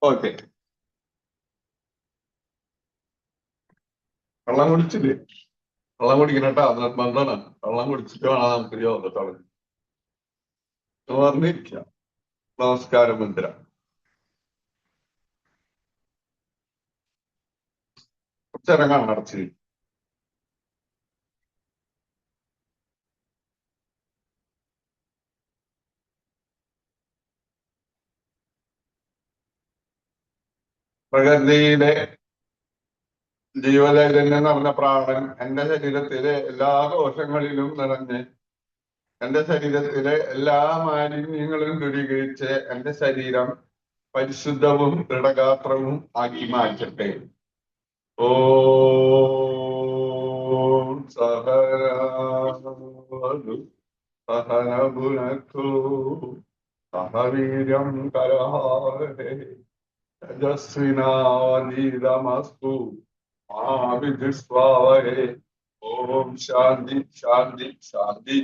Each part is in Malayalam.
ഓക്കെ. വെള്ളം കുടിച്ചില്ലേ? വെള്ളം കുടിക്കണട്ടാ, നിർബന്ധമാണ്. വെള്ളം കുടിച്ചിട്ട് വേണം നമുക്ക് യോഗത്തോടെ പറഞ്ഞിരിക്കുക. നമസ്കാരം മുദ്ര. കുറച്ചിറങ്ങാണ് അടച്ച്. പ്രകൃതിയിലെ ജീവചൈതന്യം നിറഞ്ഞ പ്രാണൻ എന്റെ ശരീരത്തിലെ എല്ലാ ദോഷങ്ങളിലും നിറഞ്ഞ് എന്റെ ശരീരത്തിലെ എല്ലാ മാലിന്യങ്ങളും ദൂരീകരിച്ച് എന്റെ ശരീരം പരിശുദ്ധവും ദൃഢഗാത്രവും ആക്കി മാറ്റട്ടെ. ഓം സഹനാവതു സഹനഭുനക്തു സഹവീര്യം കരഹാവഹൈ തേജസ്വിനാവധീതമസ്തു മാ വിദ്വിഷാവഹൈ. ഓം ശാന്തി ശാന്തി ശാന്തി.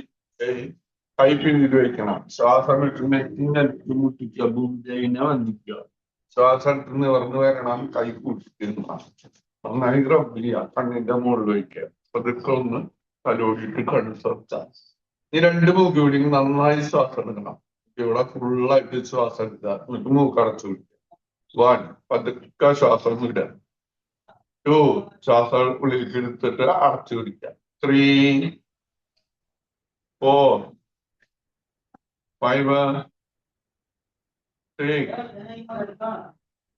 കൈ പിന്നിൽ വയ്ക്കണം. ശ്വാസം ഇട്ടുന്ന നെറ്റി മുട്ടിക്കുക, ഭൂമിനെ വന്ദിക്കുക. ശ്വാസം ഇട്ട് നിവർന്നു വരണം. കൈ കൂട്ടിക്കുന്ന നന്നായി റബ്ബിയ കണ്ണിന്റെ മുകളിൽ വയ്ക്കുക. പതുക്കെ ഒന്ന് തലോടിയിട്ട് കണ്ണു ശ്രദ്ധിച്ചാൽ ഈ രണ്ട് മൂക്ക് കൂടി നന്നായി ശ്വാസം എടുക്കണം. ഇവിടെ ഫുള്ളായിട്ട് ശ്വാസം എടുക്കുക. എന്നിട്ട് മൂക്കടച്ചു വിടുക. 1 പതുക്കെ ശ്വാസം വിടുക. 2 ശ്വാസം ഉള്ളിലേക്ക് എടുത്തിട്ട് അടച്ചു പിടിക്കുക. 3 4 5 6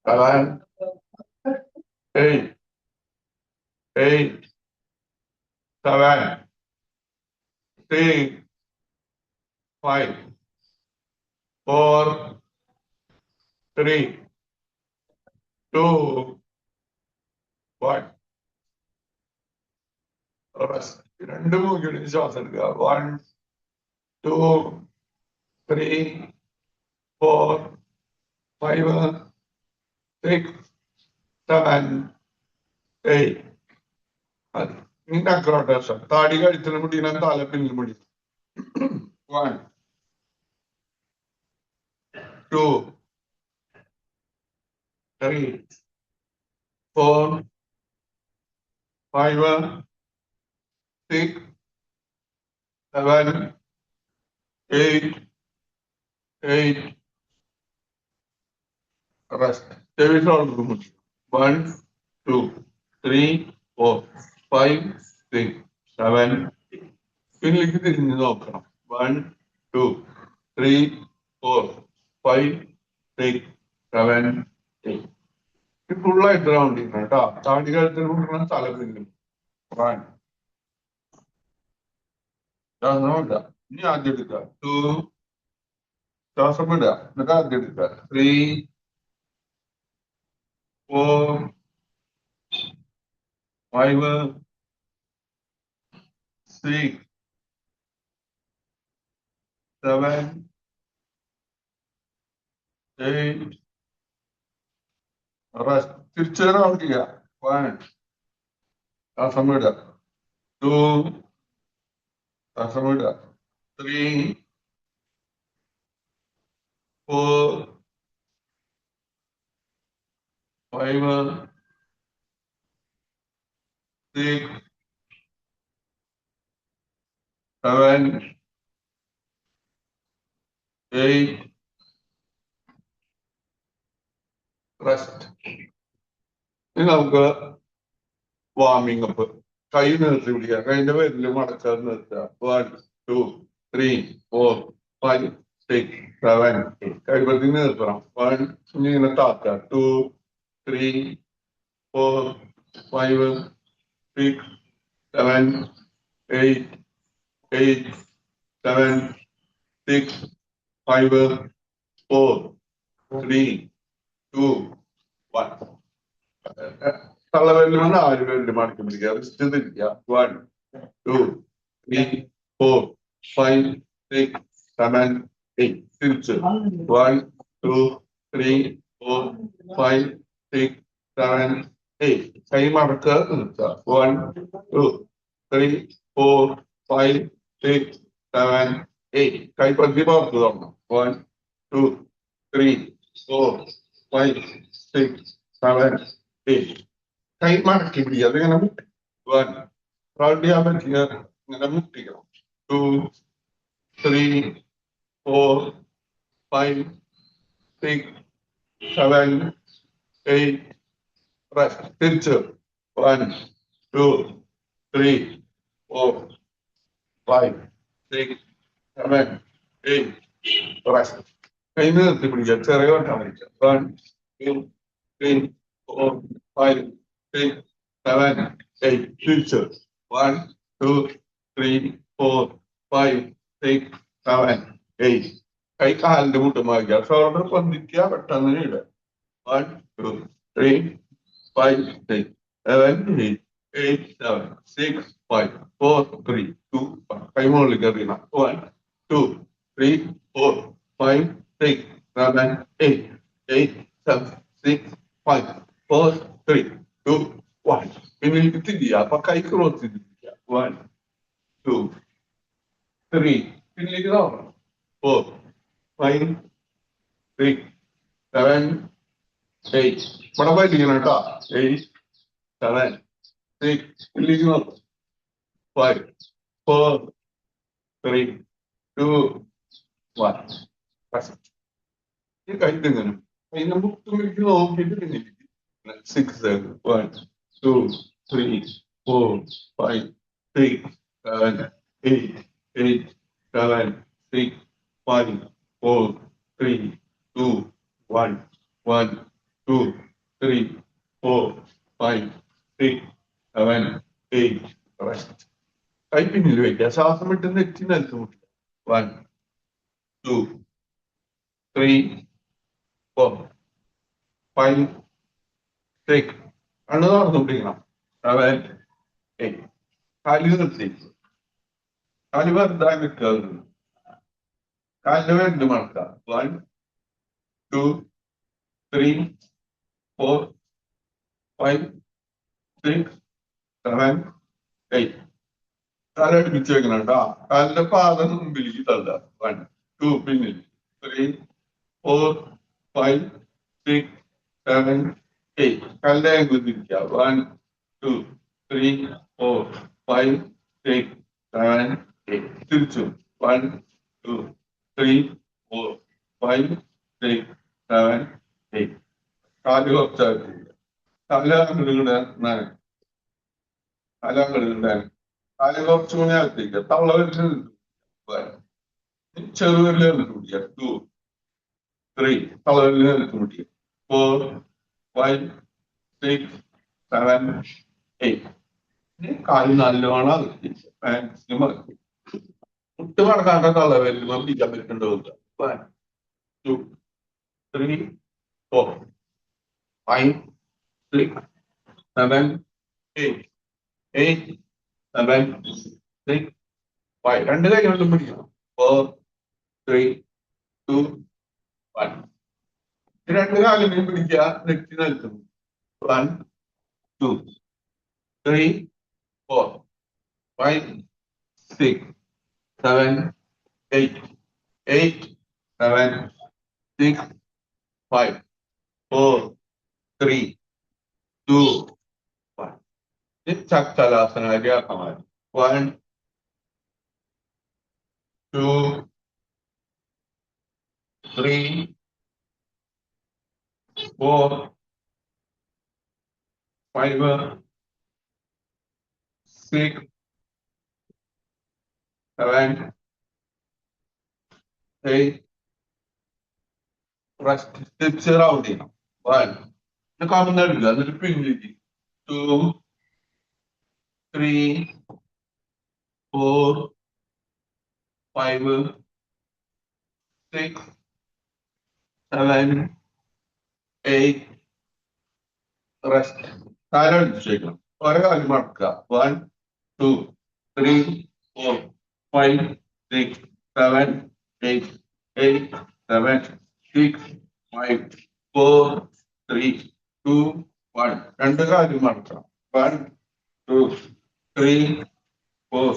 7 8 8 7 6 5 4 3 2 1. രണ്ട് മൂക്കിലും ശ്വാസം എടുക്കുക. 1 2 3 4 5 6 7 8. റൊട്ടേഷൻ. താടി കഴുത്തിന് മുടിക്കണം, തല പിന്നിൽ മുടി. 1 2 3 4 5 6 7 8 8. റെസ്റ്റ്. ചെവി ഷോൾഡർ മുടി. 1 2 3 4 5 6 7 പിന്നിലേക്ക് തിരിഞ്ഞ് നോക്കണം. 1 2 3 4 5 6 7 8. ഫുള്ളായിട്ട് റൗണ്ട് ചെയ്യണം കേട്ടോ. താടി കഴുത്തിന് മുട്ടണം, തല പിന്നും. ഇനി ആദ്യം എടുക്കുക. 2 ശ്വാസം വിടുക. എന്നിട്ട് ആദ്യം എടുക്കുക. 3 4 5 6 7 8. റെസ്റ്റ്. തിരിച്ച് റൗണ്ട് ചെയ്യുക. 1 ശ്വാസം വിടുക. 2 ശ്വാസം വിടുക. 3 4 5 6 7 8. റെസ്റ്റ്. ഇനി നമുക്ക് വാർമിംഗ് അപ്പ്. കൈ നിർത്തി പിടിക്കുക. കൈന്റെ പേരില് മടക്കാതെ നിർത്തുക. 1 2 3 4 5 6 7 8. കൈപ്പത്തി നിർത്തണം. 1 ഇങ്ങനെ താക്കുക. 2 3 4 5 6 7 8 8 7 6 5 4 3 2 1. തള്ളവരിൽ വന്ന് 4 പേരിൽ മടക്കി പിടിക്കുക. റിസ്റ്റ് തിരിക്കുക. 1 2 3 4 5 6 7 8. തിരിച്ച് 1 2 3 4 5 6 7 8. കൈ മടക്കുക, നിർത്തുക. 1 2 3 4 5 6 7 8. കൈപ്പത്തി പുറത്ത് തുടങ്ങണം. 1 2 3 4 5, 6, 7, 8. കൈ മടക്കി പിടിക്കുക. അതിങ്ങനെ മുട്ടി. 1. റൗണ്ട് ചെയ്യാൻ പറ്റില്ല. ഇങ്ങനെ മുട്ടിക്കണം. 2, 3, 4, 5, 6, 7, 8. Rest. തിരിച്ച്. 1, 2, 3, 4, 5, 6, 7, 8. Rest. കൈ നിർത്തി പിടിക്കുക. ചെറിയ വട്ടം പിടിക്കുക. 1, 2, 3, 4, 5, 6, 7, 8. തിരിച്ച്. 1, 2, 3, 4, 5, 6, 7, 8. കൈ കാലിന്റെ മുട്ടും വായിക്കുക. ഷോൾഡർ പൊന്തിക്കുക. പെട്ടെന്ന് ഇടുക. 1, 2, 3, 5, 6, 7, 8, 8, 7, 6, 5, 4, 3, 2, 1. കൈ മുകളിൽ കയറിയണം. 1, 2, 3, 4, 5, 6, 7, 8, 8, 7, 6, 5, 4, 3, 2, 1. പിന്നിലേക്ക് തിരിയുക. അപ്പൊ കൈ ക്രോസ് ചെയ്തിരിക്കുക. 1, 2, 3. പിന്നിലേക്ക് നോക്കണം. 4, 5, 6, 7, 8. ഇവിടെ പറ്റിക്കണം കേട്ടോ. 8, 7, 6. പിന്നിലേക്ക് നോക്കണം. 5, 4, 3, 2, 1. ഈ കൈ തിങ്ങനെ അതിന്റെ മുട്ടുമിലേക്ക് നോക്കിയിട്ട് പിന്നിലേക്ക് 6, 1, 2, 3, 4, 5, 6, 7, 8, 8, 7, 6, 5, 4, 3, 2, 1, 1, 2, 3, 4, 5, 6, 7, 8. റെസ്റ്റ്. കൈ പിന്നിൽ വയ്ക്കുക. ശ്വാസം വിട്ട് നെറ്റി നിലത്ത് മുട്ടുക. 1, 2, 3, 4, 5, 6. കണ്ണ് തുറന്നുപിടിക്കണം. 7, 8. കാല് നിർത്തി. കാല് വെറുതെ നിൽക്കുക. കാലിന്റെ വേണ്ട മടക്കുക. 1, 2, 3, 4, 5, 6, 7, 8. കാലടിപ്പിച്ച് വെക്കണം കേട്ടോ. കാലിന്റെ പാദം മുമ്പിലേക്ക് തള്ളുക. 1, 2. പിന്നിൽ 3, 4, 5, 6, 7, 8. കാലിന്റെ ആംഗിൾ തിരിക്കുക. 1, 2, 3, 4, 5, 6, 7, 8. തിരിച്ചു. 1, 2, 3, 4, 5, 6, 7, 8. കാല് കുറച്ചാക്കി കാലങ്ങടുകളുടെ കാല് കുറച്ചുകൂടി അകത്തേക്ക് തള്ള ചെറുവിരൽ കൂടിയ 2, 3. തള്ളവിരൽ കൂടിയ 4, 5, 6, 7, 8. കാല് നല്ലോണം അകത്തി മാക്സിമം അകത്തി. മുട്ട് മടക്കാണ്ട തള്ളവിരൽ പിടിക്കാൻ പറ്റുന്നുണ്ടോ? 1, 2, 3, 4, 5, 6, 7, 8, 8, 7, 6, 5. രണ്ട് കൈ കൊണ്ടും പിടിക്കണം. 4, 3, 2, 1. രണ്ട് കാലിനെയും പിടിക്കുക. നെറ്റി നിൽക്കുന്നു. 1, 2, 3, 4, 5, 6, 7, 8, 8, 7, 6, 5, 4, 3, 2, 1. ചക്രാസനാരിയാക്കമാര്. 1, 2, 3, 4, 5, 6, 7, 8. റെസ്റ്റ്. തിരിച്ച് റൗണ്ട് ചെയ്യണം. 1. കമന്ന് എടുക്കുക. എന്നിട്ട് പിന്നിലേക്ക് 2, 3, 4, 5, 6, 7, 8. റെസ്റ്റ്. കാലം അടിച്ചേക്കണം. ഓരോ കാര്യം മടക്കുക. 1, 2, 3, 4, 5, 6, 7, 8, 8, 7, 6, 5, 4, 3, 2, 1. രണ്ട് കാര്യം മടക്കണം. 1, 2, 3, 4,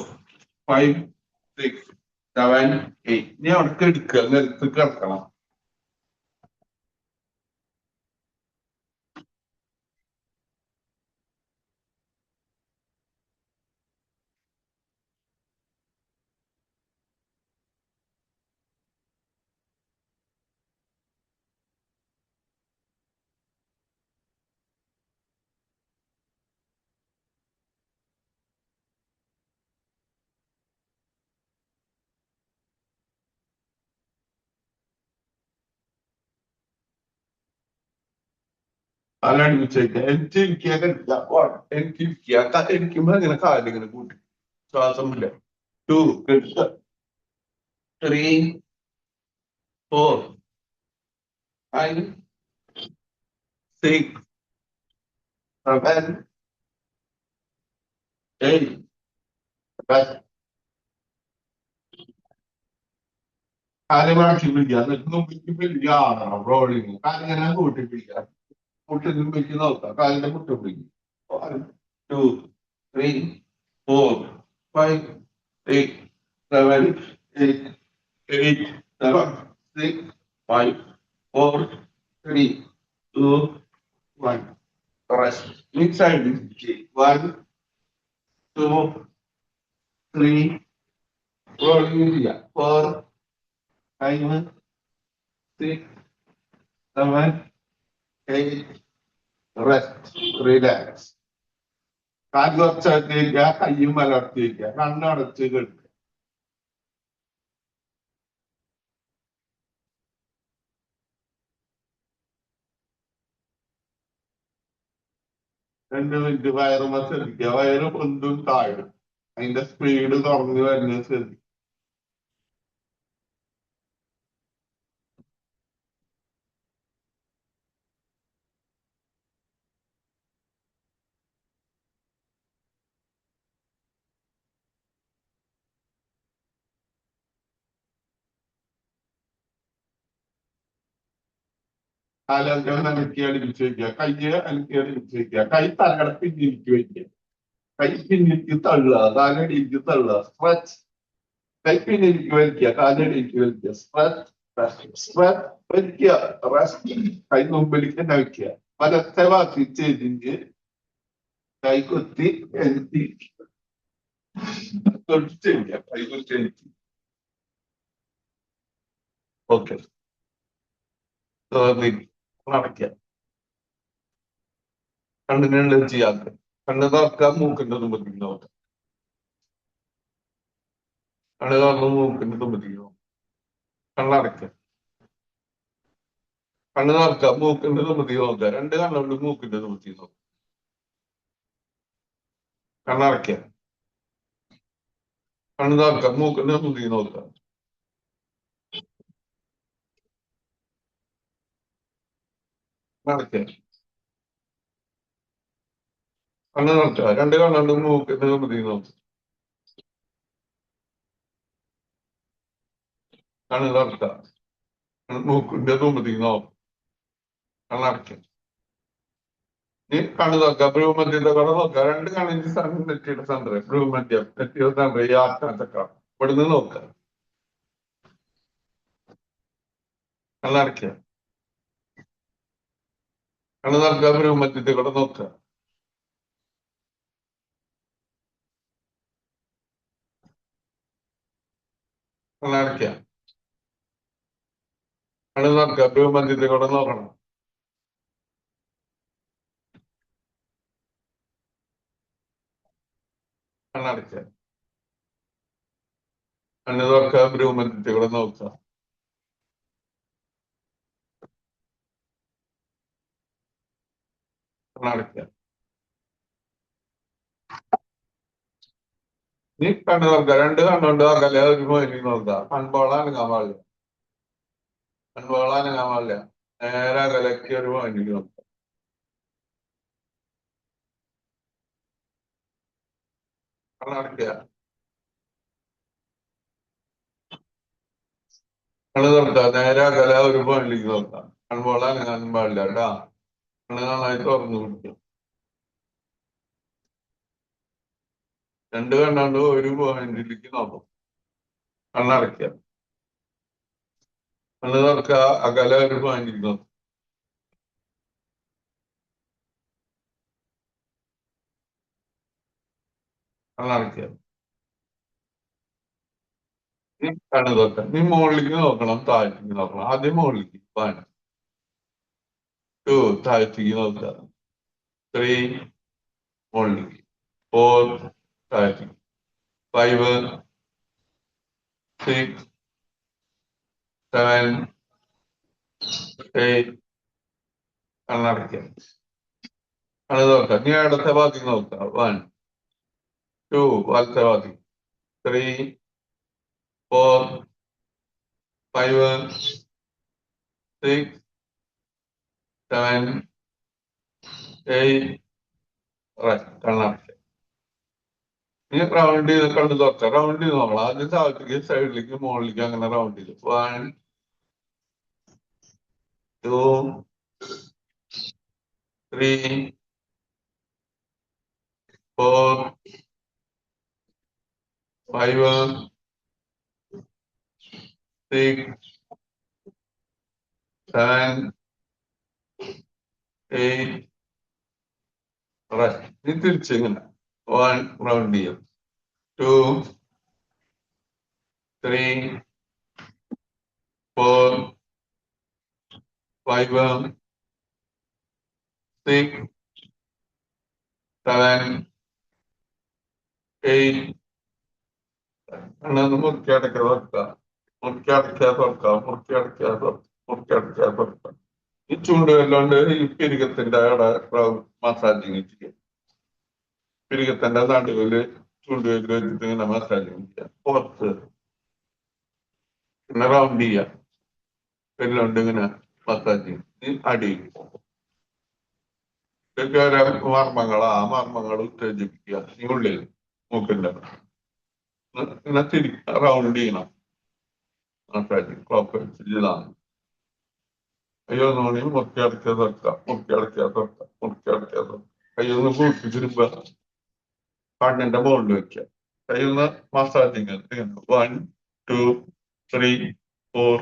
5, 6, 7, 8. ഇനി അവിടെ എടുക്കുക. നിലത്ത് കിടക്കണം. കാലടിപ്പിച്ചേക്കുക. എനിക്കുമ്പോ ഇങ്ങനെ കാലിങ്ങനെ കൂട്ടി ശ്വാസം ഇല്ല. 2, 3, 4, 5, 6, 7, 8. കാല് മാറ്റി പിടിക്കുക. എന്നിട്ട് മുമ്പിക്ക് പിടിക്കുക. റോളിങ് കാലിങ്ങനെ കൂട്ടി പിടിക്കുക. മുട്ടിന് പിടിച്ച് നോക്കാം. കാലിന്റെ മുട്ട് പിടിക്കും. 1, 2, 3, 4, 5, 6, 7, 8, 7, 6, 5, 4, 3, 2, 1. Rest. Inside. 1, 2, 3. Rolling India. 4, 5, 6, 7, 8. Rest. Relax. കാലുറച്ചേക്കുക. കയ്യും മലർത്തിയിരിക്കുക. കണ്ണടച്ച് കിട്ടുക. രണ്ട് മിനിറ്റ് വയറുമ്പോ ശ്രദ്ധിക്കുക. വയറ് പൊന്തും താഴും. അതിന്റെ സ്പീഡ് കുറഞ്ഞു വരുന്നത് ശ്രദ്ധിക്കുക. കാലൊക്കെ അനക്കി അടിപ്പിച്ച് വെക്കുക. കയ്യ് അനക്കി അടിപ്പിച്ച് വെക്കുക. കൈ തലയുടെ പിന്നിലേക്ക് വെക്കുക. കൈ പിന്നിലേക്ക് തള്ളുക. കാലടിയിലേക്ക് തള്ളുക. സ്ട്രെച്ച്. കൈ പിന്നിലേക്ക് വലിക്കുക. കാലടിയിലേക്ക് വലിക്കുക. സ്ട്രെച്ച്. സ്ട്രെച്ച്. വലിക്കുക. റെസ്റ്റ്. കൈ മുമ്പിലേക്ക് തന്നെ വെക്കുക. വലത്തെ ഭാഗത്ത് ചെയ്തിട്ട് കൈ കുത്തി എഴുതി തൊട്ടില്ല. കൈ കുത്തി എഴുതി. ഓക്കെ. നടക്കുക. കണ്ണിനുള്ളത് ചെയ്യാത്ത. കണ്ണ് തുറക്കാൻ മൂക്കിന്റെ തുമ്പത്തിക്ക് നോക്കാം. കണ്ണ് തുറന്ന് മൂക്കിന്റെ തുമ്പത്തിക്ക് നോക്കാം. കണ്ണടക്കുക. കണ്ണ് തുറക്കുക. മൂക്കിന്റെ തുമ്പത്തിക്ക് നോക്കുക. രണ്ട് കണ്ണുകൊണ്ട് മൂക്കിന്റെ തുമ്പത്തിക്ക് നോക്കുക. കണ്ണടക്കുക. കണ്ണ് തുറക്കുക. മൂക്കിന്റെ തുമ്പത്തിക്ക് നോക്കുക. നടക്കുക. കണ്ണ് തുറക്കുക. രണ്ട് കണ്ണുകൊണ്ട് മൂക്കിന്റെ തുമ്പത്തിക്ക് നോക്കുക. കണ്ണ് തുറക്കുക. മൂക്കിന്റെ തുമ്പത്തിക്ക് നോക്കുക. കണ്ണടക്കുക. നീ കണ്ണ് തുറക്കുക. ഭ്രൂമധ്യത്തെ കൂടെ നോക്കുക. രണ്ട് കണ്ണിന്റെ സ്ഥലം നെറ്റിയുടെ സെന്റർ. ഭ്രൂമധ്യം നെറ്റിയുടെ സെന്റർ. ഈ ആത്മചക്രം ഇവിടുന്ന് നോക്കുക. കണ്ണടക്കുക. കണ്ണ് തുറക്കുക. ഭ്രൂമധ്യത്തെ കൂടെ നോക്കുക. കണ്ണടക്കുക. കണ്ണ് തുറക്കുക. ഭ്രൂമധ്യത്തെ കൂടെ നോക്കണം. കണ്ണടക്കുക. കണ്ണ് തുറക്കുക. ഭ്രൂമധ്യത്തെ കൂടെ നോക്കുക. കണ്ണടക്കുക. നീ കണ്ണ് തുറക്കുക. രണ്ട് കണ്ണുകൊണ്ട് അകലെ ഒരു മൊയിലിൽ നോക്കുക. കൺപോളാനങ്ങാൻ പാടില്ല. കൺപോളാനങ്ങാൻ പാടില്ല. നേരെ അകലേക്ക് ഒരു മൊയിലിൽ നോക്കുക. കണ്ണടക്കുക. കണ്ണ് തുറക്കുക. നേരെ അകലെ ഒരു മൊയിലേക്ക് നോക്കുക. കൺപോളാനങ്ങാൻ പാടില്ല കേട്ടാ. കണ്ണ് നന്നായി തുറന്നു പിടിക്കും. രണ്ട് കണ്ണുകൊണ്ട് ഒരു പോയിന്റിലേക്ക് നോക്കും. കണ്ണടക്കുക. കണ്ണ് തുറക്കുക. അകലെ ഒരു പോയിന്റിലേക്ക് നോക്കും. കണ്ണടക്കുക. നീ കണ്ണ് തുറക്കുക. നീ മുകളിലേക്ക് നോക്കണം. താഴത്തേക്ക് നോക്കണം. ആദ്യം മുകളിലേക്ക്. 1, 2 താഴത്തേക്ക് നോക്കുക. 3 മുകളിലേക്ക്. 4 താഴത്തേക്ക്. 5, 6, 7, 8. കണ്ണടക്കുക. അത് നോക്കാം. നീ അടുത്ത ഭാഗം നോക്കാം. 1, 2 വലത്തെ ഭാഗം, 3, 4, 5, 6, 7, 8. കണ്ണാ നീ റൗണ്ട് ചെയ്ത് കണ്ടു തുറക്കാം. റൗണ്ട് ചെയ്ത് നോക്കണം. ആദ്യം താഴത്തേക്ക്, സൈഡിലേക്ക്, മുകളിലേക്ക്, അങ്ങനെ റൗണ്ട് ചെയ്തു. 1, 2, 3, 4, 5, 6, 7, 8. നീ തിരിച്ചിങ്ങനെ 1 റൗണ്ട് ചെയ്യും. 2, 3, 4, 5, 6, 7, 8. അണ്ണാന്ന് മുറുക്കി അടയ്ക്കാതെ തുറക്കാം. മുറുക്കി അടയ്ക്കാതെ തുറക്കാം. മുറുക്കി അടയ്ക്കാതെ തുറക്കാം. മുറുക്കി അടയ്ക്കാതെ തുറക്കാം. ഈ ചൂണ്ട് വല്ലാണ്ട് ഈ പിരികത്തിന്റെ അവിടെ മസാജിങ് ചെയ്യാം. പിരികത്തിന്റെ നടുവില് ചൂണ്ടുവെല്ല് വെച്ചിട്ട് ഇങ്ങനെ മസാജിങ് ചെയ്യാം. പുറത്ത് പിന്നെ റൗണ്ട് ചെയ്യാം. എല്ലുണ്ട് ഇങ്ങനെ മസാജിങ് അടിയിൽ. ഇതൊക്കെ മർമ്മങ്ങളാ. ആ മർമ്മങ്ങൾ ഉത്തേജിപ്പിക്കുക. ഈ ഉള്ളിൽ മൂക്കിന്റെ ഇങ്ങനെ റൗണ്ട് ചെയ്യണം. മസാജിങ് ക്ലോക്ക് ഇതാണ്. അയ്യോ നോണി മുറുക്കി അടയ്ക്കാതെ തുറക്കാം. മുറുക്കി അടയ്ക്കാതെ തുറക്കാം. മുറുക്കി അടയ്ക്കാതെ തുറക്കാം. കയ്യൊന്ന് കൂട്ടിച്ചിരുമ്പോ കണ്ണിന്റെ മുകളിൽ വെക്കുക. കയ്യൊന്ന് മസാജിങ് 1, 2, 3, 4,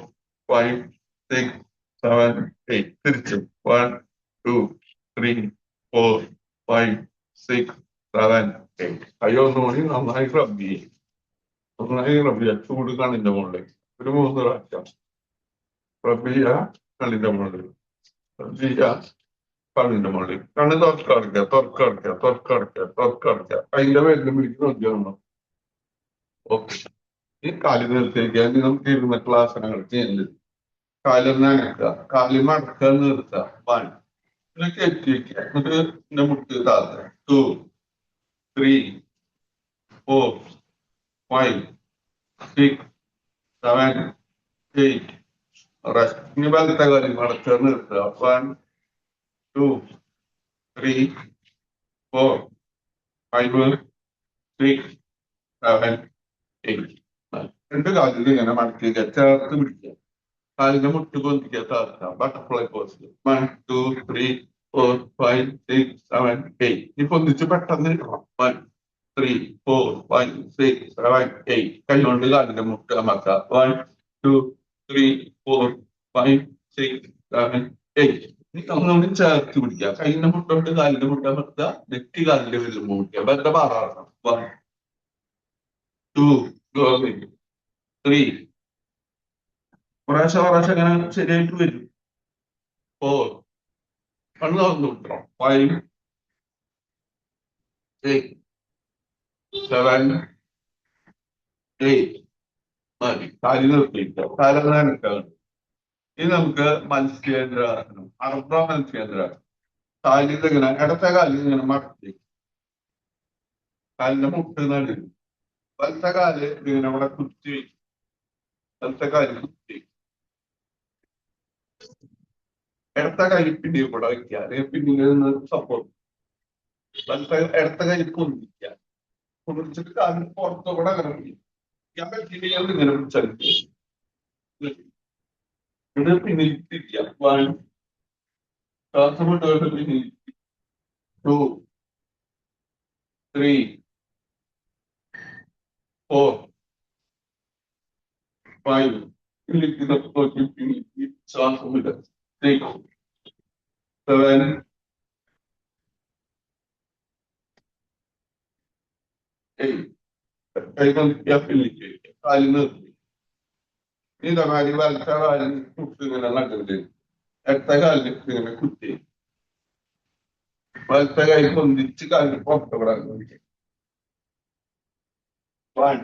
5, 6, 7, 8. തിരിച്ചും 1, 2, 3, 4, 5, 6, 7, 8. കയ്യോ നോണി നന്നായി റബ്ബ് ചെയ്യും. നന്നായി റബ്ബ് ചെയ്യുക. ചൂട് കണ്ണിന്റെ മുകളിലേക്ക് ഒരു 3 പ്രാവശ്യം റബ്ബ് ചെയ്യുക. കണ്ണിന്റെ മുകളിൽ റബ്ബ് ചെയ്യുക. കണ്ണിന്റെ മുകളിൽ കണ്ണ് തുറക്കടക്കുക. തുറക്കടക്കുക. തുറക്കടക്കുക. തുറക്കടക്കുക. അതിന്റെ പേരിൽ വിളിച്ച് നോക്കിയാണോ? ഓക്കെ. ഈ കാല് നിർത്തിയിരിക്കുക. നമുക്ക് ഇരുന്ന ക്ലാസനങ്ങൾ ചെയ്യുന്നത് കാലൊന്ന് അനക്കുക. കാല് മടക്കുക. നിർത്തുക. 1 ഇതിനൊക്കെ എത്തി വയ്ക്കുക. എന്നിട്ട് മുട്ട് താത്തുക. 2, 3, 4, 5, 6, 7, 8. റെസ്റ്റ്. ഇനി വലത്തെ കാര്യം മടക്കുക. നിർത്തുക. 1, 2, 3, 4, 5, 6, 7, 8. രണ്ട് കാലിൽ ഇങ്ങനെ മടക്കി ചേർത്ത് പിടിക്കുക. കാലിന്റെ മുട്ട് പൊന്തിക്കുക. താഴ്ത്താം. Butterfly post. 1, 2, 3, 4, 5, 6, 7, 8. ഈ പൊന്തിച്ച് പെട്ടെന്ന് 1, 3, 4, 5, 6, 7, 8. കൈകൊണ്ട് കാലിന്റെ മുട്ട് അമർത്തുക. 1, 2, 3, 4, 5, 6, 7, 8. ഒന്നുകൂടി ചേർത്ത് പിടിക്കുക. കൈന്റെ മുട്ടോട്ട് കാലിന്റെ മുട്ട അമർത്തുക. നെറ്റി കാലിന്റെ വിരൽ മുട്ടിക്കുക. വെറുതെ മാറാറണം. 1, 2, 3. പ്രാവശ്യം അങ്ങനെ ശരിയായിട്ട് വരും. 4. കണ്ണ് തുറന്നു വിട്ടോ. 5, 6, 7, 8. മതി. കാലി നിർത്തിയിട്ടോ. കാലനക്കാണ്. ഇനി നമുക്ക് മത്സ്യേന്ദ്രാസനം. അർദ്ധ മത്സ്യേന്ദ്രാസനം. കാലിൽ ഇങ്ങനെ ഇടത്തെ കാലിൽ ഇങ്ങനെ മടക്കി കാലിന്റെ മുട്ട് നടും. വലത്തെ കാല് ഇങ്ങനെ ഇവിടെ കുത്തി വയ്ക്കും. വലത്തെ കാല് കുത്തി. ഇടത്ത കൈ പിന്നീട് ഇവിടെ വയ്ക്കുക. അല്ലെങ്കിൽ പിന്നീട് നിന്ന് സപ്പോർട്ട്. ഇടത്ത കൈ പൊന്തിക്കുക. പൊന്തിച്ചിട്ട് കാലിന് പുറത്തുകൂടെ അങ്ങനെ പിടിക്കും. ഞാൻ പറ്റിയില്ലെങ്കിൽ ഇങ്ങനെ പിടിച്ചാൽ ഇത് പിന്നിൽ തിരിക്കുക. 1, ശ്വാസമുട്ടോട്ട് പിന്നിൽ 2, 3, 4, 5. ഇതൊക്കെ നോക്കി പിന്നിൽ ശ്വാസം വിടുക. 6, 7, 8. കൈ നോക്കിയാൽ പിന്നിലേക്ക് വയ്ക്കുക. കാലിൽ നിർത്തി. ഇതാ കാര്യം വലത്തെ കാലിൽ കുത്തി ഇങ്ങനെ നടുന്നത്. ഇടത്തെ കാലിൽ ഇങ്ങനെ കുത്തി. വലത്തെ കൈ പൊന്തിച്ച് കാലിന് പുറത്തുകൂടെ നോക്കി. 1,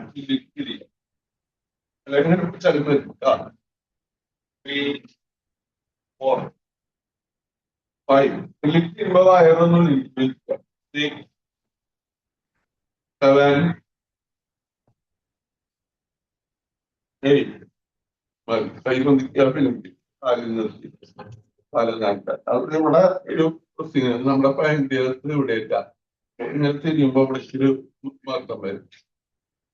അല്ലെങ്കിൽ ചിലപ്പോൾ 3, 4, 5. ഇരിക്കുമ്പോ വയറൊന്നും ഇരിക്കുക. 6, 7, 8. കൈ പൊന്തിക്കുക, പിന്നെ കാലിൽ നിർത്തി കാലം കാണിക്കുക. അത് നമ്മുടെ ഒരു പ്രശ്നം. നമ്മുടെ പൈൻഡിയസ് ഇവിടെയില്ല. ഇങ്ങനെ തിരിയുമ്പോ ഇവിടേക്കൊരു മാറ്റം വരും.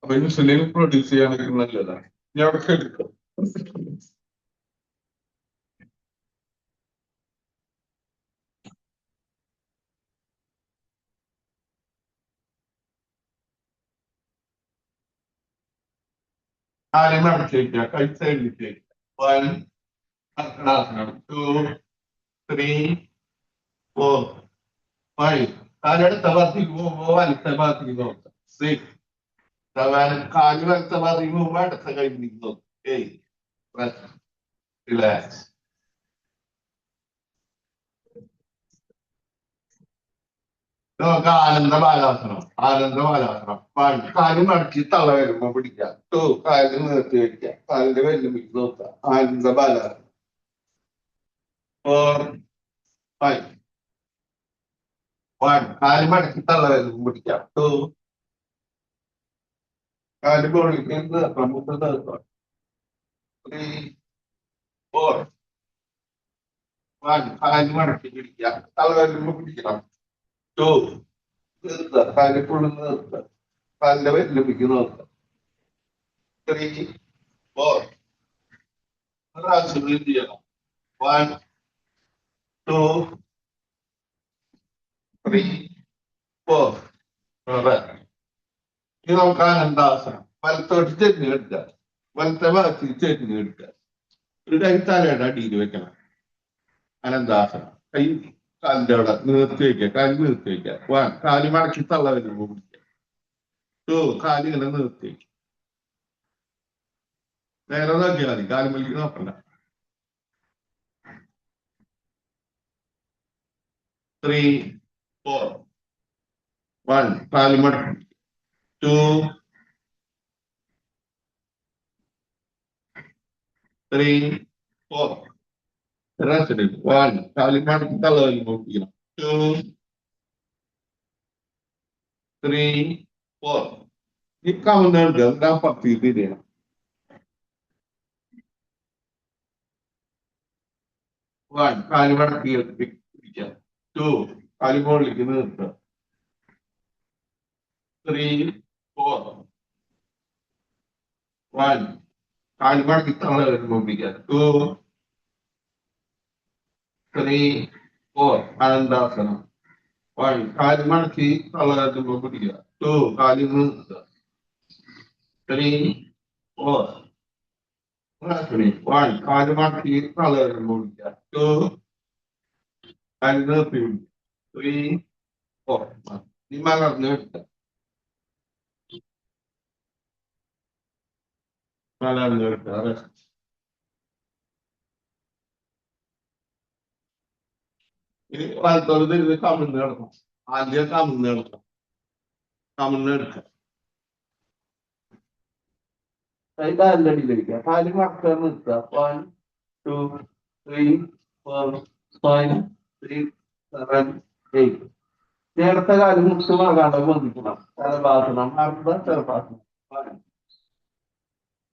അപ്പൊ ഇൻസുലിൻ പ്രൊഡ്യൂസ് ചെയ്യാനൊക്കെ നല്ലതാണ്. ഞാൻ അവിടെ എടുക്കും. കാര്യം അടച്ചു വയ്ക്കുക, കൈ സൈഡിലേക്ക് വയ്ക്കുക. 1, 2, 3, 4, 5. കാലടുത്ത ഭാഗത്തേക്ക് പോകുമ്പോ വലത്തെ ഭാഗത്തേക്ക് നോക്കാം. 6, 7. കാല് വലത്തെ ഭാഗത്തേക്ക് പോകുമ്പോ അടുത്ത കൈയിലേക്ക് നോക്കാം. 8. റിലാക്സ്. നമുക്ക് ആനന്ദ ബാലാസനം. കാലും മടക്കി തള വരുമ്പോ പിടിക്കാം. 2. കാലിൽ നിർത്തി വെക്കാം. കാലിന്റെ വെല്ലുവിളിക്ക് നോക്കാം. ആനന്ദ ബാലാസനം. 4, 5. 1. കാല് മടക്കി തള വരുമ്പോ പിടിക്കാം. 2. കാല് മുകളിലേക്ക് നിർത്താം. 3, 4. 1. കാല് മടക്കി പിടിക്കാം. തള വരുമ്പോ പിടിക്കണം. 2. നിർത്തുക. കാല് ഫുള്ള് നിർത്തുക. കാലിന്റെ വെല്ലുവിളിക്ക് നോക്കുക. 3, 4. പ്രാവശ്യം ചെയ്യണം. 1, 2, 3, 4. ഇനി നമുക്ക് ആനന്ദാസനം. വലത്തോട്ട് ചെരിഞ്ഞെടുക്കുക. വലത്തെ ഭാഗത്ത് ചെരിഞ്ഞെടുക്കുക. ഒരു കൈ തലയുടെ അടിയിൽ വെക്കണം. അനന്താസനം. കൈ കാലിന്റെ അവിടെ നിർത്തി വയ്ക്കുക. കാല് നിർത്തി വയ്ക്കുക. 1. കാല് മടക്കി തള്ള വരുമ്പോ പിടിക്കുക. 2. കാല് ഇങ്ങനെ നിർത്തി വയ്ക്കുക. നേരെ നോക്കിയാൽ മതി. കാലുമല്ലിക്ക് നോക്കണ്ട. 3, 4. 1. കാല് മടക്കി. 2, 3, 4. 1. കാല് മടക്കി തള്ള വരുമ്പോ പിടിക്കണം. 2, 3, 4. ഈ കവുന്നുണ്ട്. എന്താ 10 തിരിയണം. 1. കാല് മടക്കി പിടിക്കുക. 2. കാല് മുകളിലേക്ക് നിർത്തുക. 3, 4. 1. കാല് മടക്കി തള്ള വരുമ്പോ പിടിക്കുക. 2, 3, 4. അനന്താസനം. 1. കാല് മടക്കി തള്ള വരുമ്പോ പിടിക്കുക. 2. കാല് നിർത്തുക. 3, 4. 1. കാല് മടക്കി തള്ള വരുമ്പോ പിടിക്കുക. 2. കാല് നിർത്തി പിടിക്കുക. 3, 4. ഈ മലർന്ന് എടുക്കുക. മലർന്ന് എടുക്കുക. ഇനി വലത്തോട് ഇത് കമിഴ്ന്ന് കിടക്കും. ആദ്യം കമിഴ്ന്ന് കിടക്കാം. കമിഴ്ന്ന് എടുക്കുക. കൈ കാലിന്റെ അടിയിലിരിക്കുക. കാല് മടക്കാൻ നിർത്തുക. 1, 2, 3, 4, 5, 6, 7, 8. നേരത്തെ കാലം മുട്ട് മറക്കാണ്ട് പൊന്തിക്കണം. ശരഭാസനം. അർദ്ധ ശരഭാസനം. 1,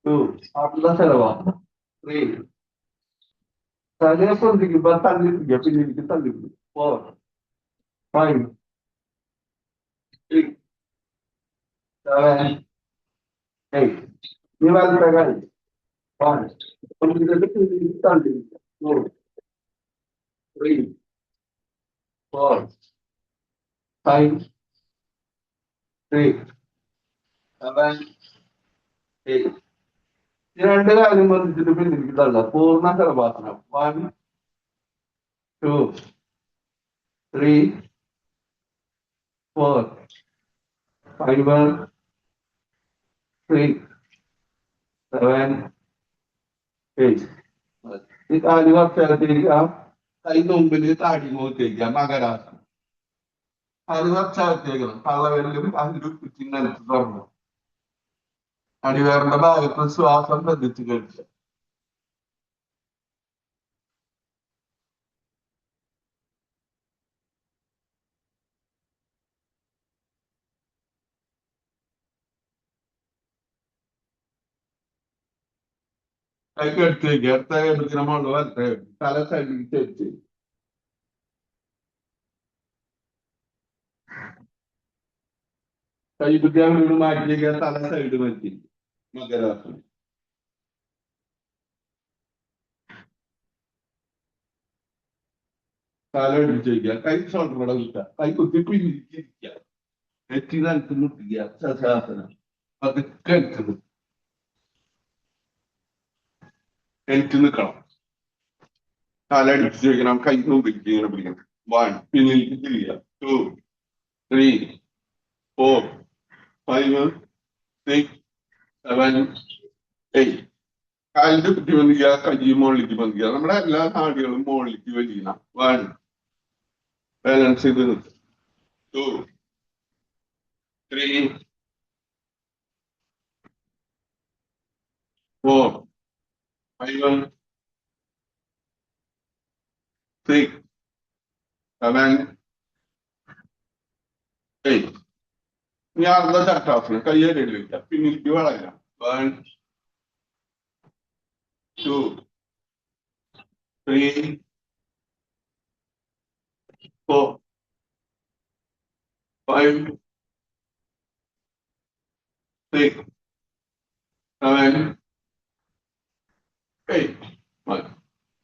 2. അർദ്ധ ശരഭാസനം. 3. തലയെ പൊന്തിക്കുമ്പോ തള്ളിപ്പിടിക്കുക. പിന്നിലേക്ക് തള്ളിപ്പിടിക്കുക. 4, 5, 6, 7, 8. ഈ വലത്തെ കാര്യം 1. പിന്നിലേക്ക് തള്ളിപ്പിടിക്കുക. 4, 3, 4, 5, 6, 7, 8. രണ്ട് കാര്യം ബന്ധിച്ചിട്ട് പിന്നിലേക്ക് തള്ളുക. പൂർണ്ണ ശരഭാസനം. 1, 2, 3, 4, 5, 6, 7, 8. ഈ കാല് കുറച്ചകത്തേക്ക് കൈ മുമ്പില് താടി മുഖത്തേക്ക് മകരാസനം. കാല് കുറച്ചകത്തേക്കണം. തള്ളവരിലും അതിലും കുറ്റിനടുത്ത് തുറന്നു. അടിവേറിന്റെ ഭാഗത്ത് ശ്വാസം ശ്രദ്ധിച്ചു കഴിക്കുക. കൈക്ക് എടുത്ത് വയ്ക്കുക. അടുത്ത കഴിയുമ്പോഴത്തേക്കും നമ്മൾ വരട്ടെ തല സൈഡിൽ വെച്ച് കൈ കുത്തിയാൽ വീട് മാറ്റി വയ്ക്കുക. തല സൈഡ് മാറ്റി മകരാസനം. തല അടിച്ച് വയ്ക്കുക. കൈ ഷോൾഡർ ഇവിടെ വയ്ക്കുക. കൈ കുത്തി പിന്നിരിക്കുക. നെറ്റി നിലത്ത് മുട്ടിക്കുക. ശാസനം പതുക്കെ എനിക്ക് നിൽക്കണം. തല അടിച്ച് വയ്ക്കണം. കൈ മുമ്പിലേക്ക് ഇങ്ങനെ പിടിക്കണം. 1 പിന്നിലേക്ക് തിരിയുക. 2 3 4 5 6 7 8 കാലിന്റെ കുത്തി വന്നിക്കുക. കൈ മുകളിലേക്ക് വന്നിക്കുക. നമ്മുടെ എല്ലാ നാടികളും മുകളിലേക്ക് വലിയണം. 1 ബാലൻസ് ചെയ്ത് നിൽക്കുക. 2 3 4 5 6 7 8 ഇനി അർദ്ധ ചക്രാസനം. കയ്യേറിയിൽ വയ്ക്കുക. പിന്നിലേക്ക് വളരാം. 1 2 3 4 5 6 7 8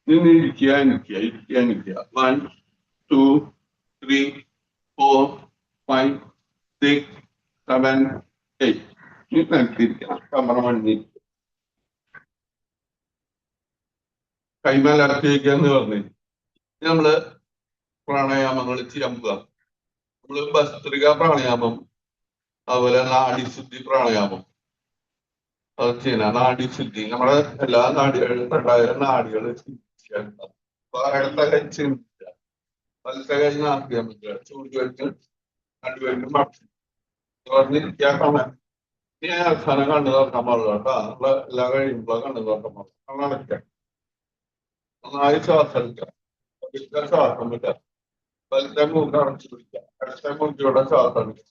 നിന്നിരിക്കുക. ഇരിക്കുക. 1 2 3 4 5 6 7 8 ഇനി നിലത്തിരിക്കണം. കമറ മണ്ണി കൈമേലിറക്കി വയ്ക്കാന്ന് പറഞ്ഞു. നമ്മള് പ്രാണായാമങ്ങൾ ചെയ്യാൻ പോകാം. നമ്മള് ഭസ്ത്രിക പ്രാണായാമം, അതുപോലെ നാഡീശുദ്ധി പ്രാണായാമം അത് ചെയ്യണം. നാഡീശുദ്ധി നമ്മുടെ എല്ലാ നാടികളും 2000 നാടികൾ ഇടത്ത കൈ ചിന്തിക്കുക. വലത്തെ കൈ നാട്ടിയാൻ പറ്റുക. ചൂടുവെച്ച് രണ്ടുപേരും ഭക്ഷണം പറഞ്ഞിരിക്കാൻ കാണാൻ. ഞാൻ അവസാനം കണ്ണു തുറക്കാൻ പാടില്ല കേട്ടോ. നമ്മള് എല്ലാ കഴിയുമ്പോൾ കണ്ണു തുറക്കാൻ പാടില്ല. കണ്ണടയ്ക്കാം. നന്നായി ശ്വാസം എടുക്കുക. ശ്വാസം വിടുക. വലത്തെ മൂക്ക് അടച്ചു പിടിക്കുക. ഇടത്തെ മൂക്കിലൂടെ ശ്വാസം എടുക്കുക.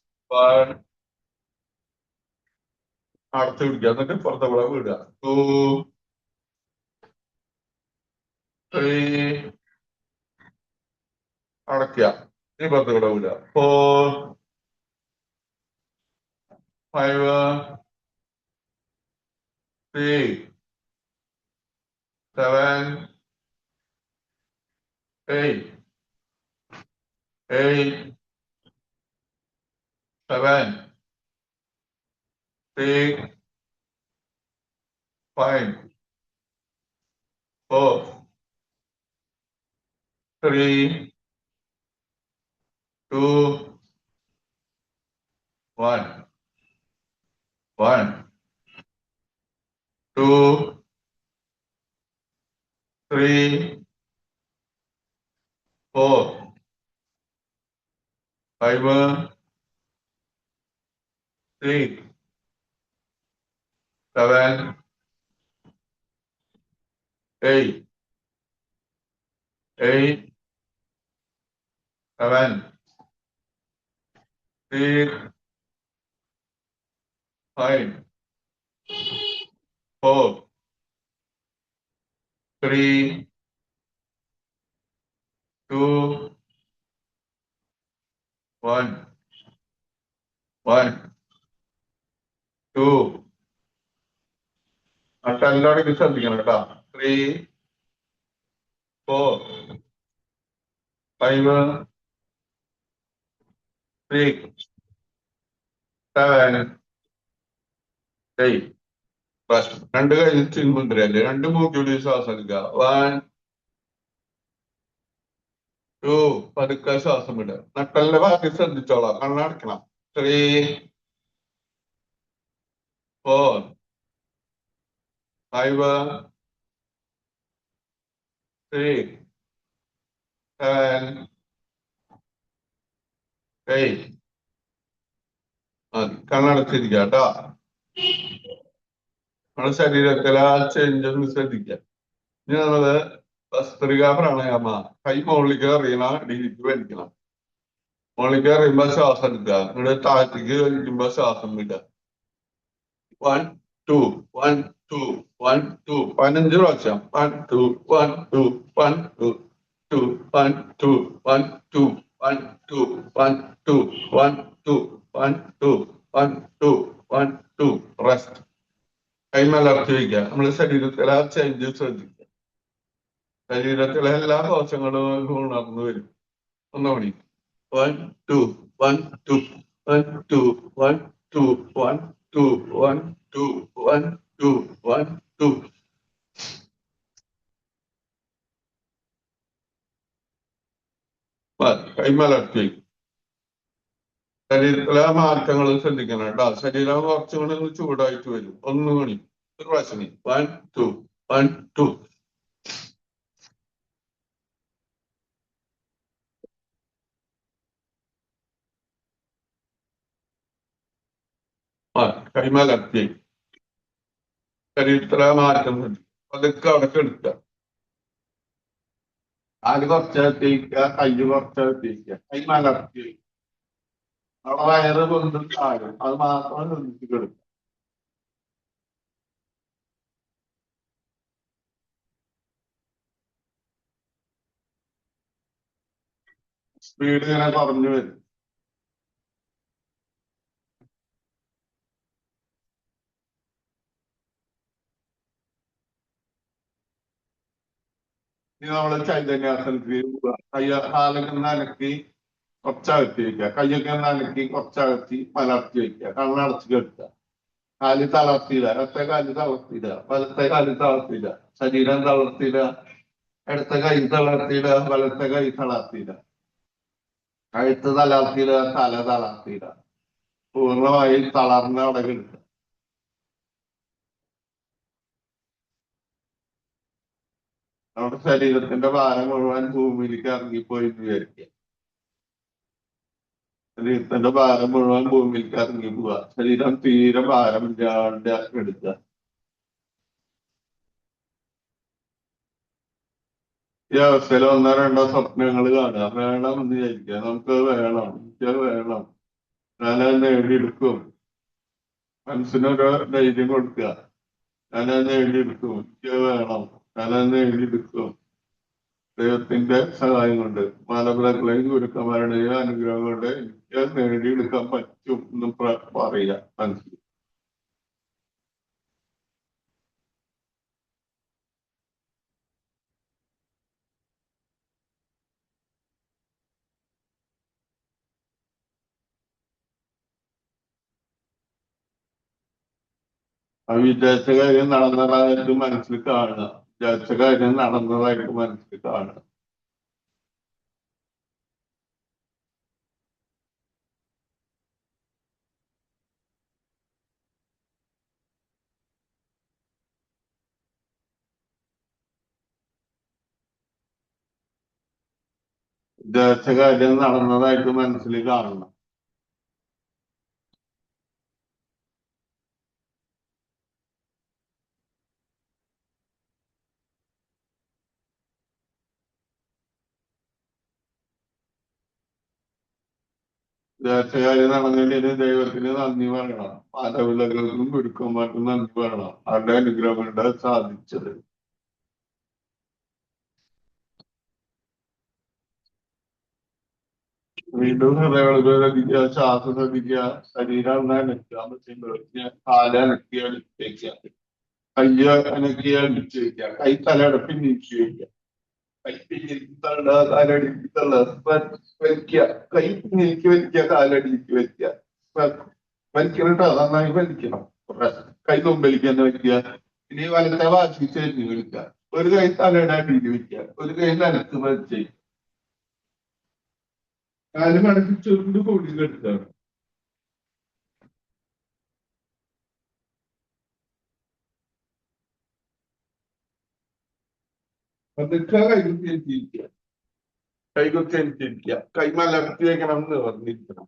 അടച്ചു പിടിക്കുക. എന്നിട്ട് പുറത്തെ കൂടെ വിടുക. 2 3 അടയ്ക്കുക. ഈ പുറത്തെ കൂടെ വിടുക. 4 5 6 7 8 7 6 5 4 3 2 1 1 2 3 4 5 6 7 8 7 6 5 4 3 2 1 1 2 എല്ലാവരും ശ്രദ്ധിക്കണം കേട്ടോ. 3 4 5 6 7 8 രണ്ട് കഴിഞ്ഞ് ചിന്മുദ്രയല്ലേ. രണ്ട് മൂക്കിലൂടെ ശ്വാസം എടുക്കുക. 1 2 പതുക്കെ ശ്വാസം വിടുക. നട്ടലിന്റെ ഭാഗത്ത് ശ്രദ്ധിച്ചോളാം. കണ്ണടക്കണം. 3 4 5 6 7 8 കണ്ണടച്ചിരിക്കുക കേട്ടോ. നമ്മുടെ ശരീരത്തിലെ ആ ചേഞ്ച് ഒന്ന് ശ്രദ്ധിക്കുക. ഇനി നമ്മള് ഭസ്ത്രിക പ്രാണായാമ. കൈ മുകളിലേക്ക് എറിയണ രീതിക്ക് വലിക്കണം. മുകളിലേക്ക് എറിയുമ്പോ ശ്വാസം എടുക്കുക. നിങ്ങളുടെ താഴത്തേക്ക് വലിക്കുമ്പോ ശ്വാസം വിടുക. 1 2 1 2 1 2 15 പ്രാവശ്യം 1 2 1 2 1 2 2 1 2 1 2 1 2 1 2 1 2 1 2 1 2 1 2 റെസ്റ്റ്. കൈമലർത്തി വയ്ക്കുക. നമ്മുടെ ശരീരത്തിലെ ആ ചേഞ്ച് ശ്രദ്ധിക്കുക. ശരീരത്തിലെ എല്ലാ കോശങ്ങളും ഉണർന്നു വരും. ഒന്നുകൂടി 1 2 1 2 1 2 1 2 1 2 1 2 1 2 1 2. കൈമലർത്തി വയ്ക്കും. ശരീരത്തിലെ മാറ്റങ്ങൾ ശ്രദ്ധിക്കണം കേട്ടോ. ശരീരം കുറച്ചുകൂടി ഒന്ന് ചൂടായിട്ട് വരും. ഒന്നുകൂടി ഒരു പ്രാവശ്യം 1 2 1 2. കൈമലർത്തി ശരീരത്തിലെ മാറ്റം അതൊക്കെ അവിടെ എടുക്കുക. കാല് കുറച്ചകത്തേക്കുക, കയ്യ് കുറച്ചകത്തേക്കുക, കൈമലർത്തി അവിടെ വയറ് കൊണ്ടും താഴും. അത് മാത്രം ശ്രദ്ധിച്ച് കിടക്കുക. സ്പീഡ് ഇങ്ങനെ കുറഞ്ഞു വരും. ഇനി നമ്മള് ചൈതന്യാസനത്തിൽ കാലൊക്കെ ഒന്ന് അനക്കി കുറച്ചകത്തി വയ്ക്കുക, കയ്യൊക്കെ ഒന്ന് അനക്കി കുറച്ചകത്തി മലർത്തി വയ്ക്കുക, കണ്ണടച്ച് കെട്ടുക. കാല് തളർത്തിയില്ല, ഇടത്തെ കാല് തളർത്തിയില്ല, വലത്തെ കാല് തളർത്തിയില്ല, ശരീരം തളർത്തിയില്ല, ഇടത്തെ കൈ തളർത്തിയില്ല, വലത്തെ കൈ തളർത്തിയില്ല, കഴുത്ത് തളർത്തിയില്ല, തല തളർത്തിയില്ല. പൂർണ്ണമായി തളർന്ന അവിടെ കിടക്കുക. നമ്മുടെ ശരീരത്തിന്റെ ഭാരം മുഴുവൻ ഭൂമിയിലേക്ക് ഇറങ്ങിപ്പോയി എന്ന് വിചാരിക്കുക. ശരീരത്തിന്റെ ഭാരം മുഴുവൻ ഭൂമിയിലേക്ക് ഇറങ്ങി പോവുക. ശരീരം തീരെ ഭാരം ഇല്ലാണ്ട് എടുക്കുക. ഈ അവസ്ഥയിൽ ഒന്നോ രണ്ടോ സ്വപ്നങ്ങൾ കാണുക. വേണം എന്ന് വിചാരിക്കുക. നമുക്ക് വേണം, എനിക്ക് വേണം, ഞാനത് നേടിയെടുക്കും. മനസ്സിനൊരു ധൈര്യം കൊടുക്കുക. ഞാനത് നേടിയെടുക്കും, എനിക്ക് വേണം, ഞാനത് നേടിയെടുക്കും. ദൈവത്തിന്റെ സഹായം കൊണ്ട്, മാനവകളെയും ഗുരുക്കന്മാരുടെയും അനുഗ്രഹം കൊണ്ട് എനിക്ക് നേടിയെടുക്കാൻ പറ്റും എന്ന് പറയുക മനസ്സിൽ. ആ വിചാരിച്ച കാര്യം നടന്നതായിട്ട് മനസ്സിൽ കാണുക. വിചാരിച്ച കാര്യം നടന്നതായിട്ട് മനസ്സിൽ കാണുക. വിചാരിച്ച കാര്യം നടന്നതായിട്ട് മനസ്സിൽ കാണണം. വിചാരിച്ച കാര്യം നടന്നതിന് ദൈവത്തിന് നന്ദി പറയണം. മാതാപിതാക്കൾക്കും ഗുരുക്കന്മാർക്കും നന്ദി പറയണം. അവരുടെ അനുഗ്രഹം കൊണ്ട് സാധിച്ചത്. വീണ്ടും ഹൃദയങ്ങളെ ശ്രദ്ധിക്കുക, ശ്വാസം ശ്രദ്ധിക്കുക, ശരീരം അനക്കുക, കാല് അനക്കി അടിച്ച് വയ്ക്കുക, കയ്യ് അനക്കി അടിച്ച് വയ്ക്കുക, കൈ തലയടപ്പി നീക്കി വയ്ക്കുക, കൈ പിന്നിലേക്ക് തള്ളുക, കാലടിക്ക് തള്ളുക, വലിക്കുക, കൈ പിന്നിലേക്ക് വലിക്കുക, കാലടിക്ക് വലിക്കുക, വലിക്കണം കേട്ടോ, നന്നായി വലിക്കണം. കൈ മുമ്പിലേക്ക് വെക്കുക. ഇനി വലത്തെ വാശി ചെരിഞ്ഞ് വിളിക്കുക. ഒരു കൈ തലയുടെ അടിയിൽ വയ്ക്കുക, ഒരു കൈ നിലത്ത് വലിച്ച് കാല് മടക്കി ചുരുണ്ട് കൂടി കെടുക്കുക. പതുക്കെ കൈകുത്തി എത്തിയിരിക്കുക, കൈകുത്തി എത്തിയിരിക്കുക, കൈ മലർത്തി വെക്കണം എന്ന് പറഞ്ഞിരിക്കണം.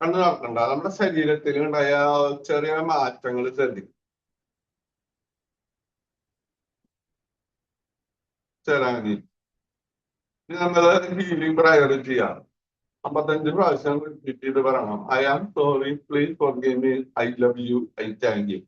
കണ്ണു നോക്കണ്ട. നമ്മുടെ ശരീരത്തിൽ ഉണ്ടായ ചെറിയ മാറ്റങ്ങൾ ശ്രദ്ധിക്കും. ഇനി നമ്മൾ ഹീലിംഗ് പ്രയോറിറ്റി ചെയ്യാണ്. 55 പ്രാവശ്യം റിപ്പീറ്റ് ചെയ്ത് പറയണം. I am sorry, please forgive me, I love you, I thank you.